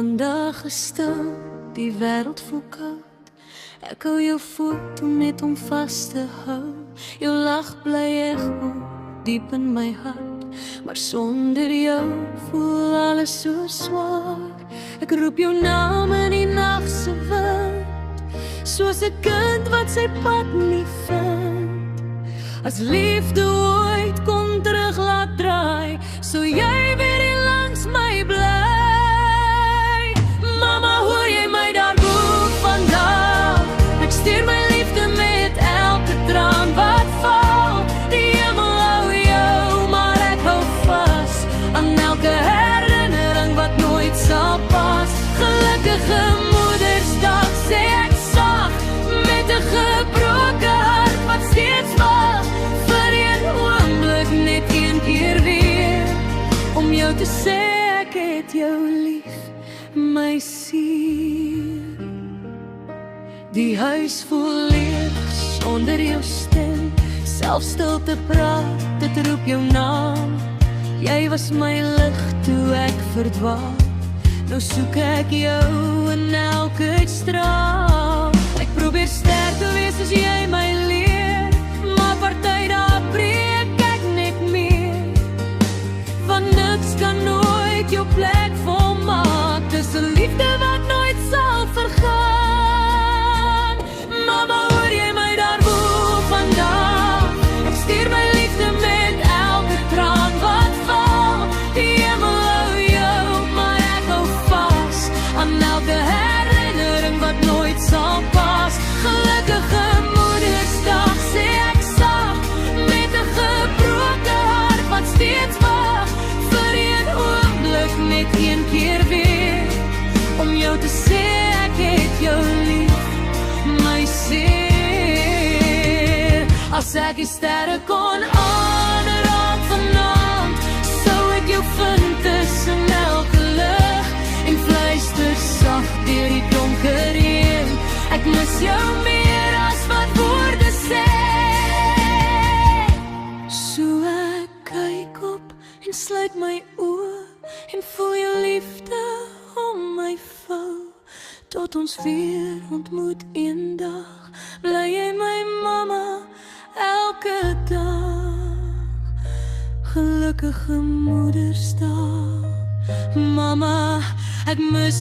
Vandag is stil, die wêreld voel koud. Ek hou jou foto net om vas te hou. Jou lag bly echo diep in my hart, maar sonder jou voel alles so swaar. Ek roep jou naam in die nag se wind, soos 'n kind wat sy pad nie vind. As liefde ooit kon terug laat draai, sou jy weer hier langs my bly. Mama, hoor jy my daar bo vandaan? Ek stuur my liefde met elke traan wat val. Die hemel hou jou, maar ek hou vas aan elke herinnering wat nooit sal pas. Gelukkige Moedersdag, sê ek sag, met 'n gebroke hart wat steeds wag vir een oomblik, net een keer weer, om jou te sê ek het jou lief, my siel. Die huis voel leeg sonder jou stem, selfs stil te praat, dit roep jou naam. Jy was my lig toe ek verdwaal, nou soek ek jou in elke uitstraal. Ek probeer sterk te wees as jy my leer, maar party daar breek ek net meer. Want niks kan nooit jou plek volmaak, dis 'n liefde wat nooit sal vergaan. Mama, hoor jy my daar bo vandaan? Ek stuur my liefde met elke traan wat val. Die hemel hou jou, maar ek hou vas aan elke herinnering wat nooit sal pas. Gelukkige Moedersdag, sê ek sag, met 'n gebroke hart wat steeds wag vir een oomblik, net een keer weer, om jou te sê ek het jou lief, my seer. As ek die sterre kon aanraak vanaand, sou ek jou vind tussen elke lig en fluister sag deur die donker heen. Ek mis jou meer as wat woorde sê. So ek kyk op en sluit my oë en voel jou liefde om my vou. Tot ons weer ontmoet eendag, bly jy my mamma elke dag. Gelukkige Moedersdag, mama, ek mis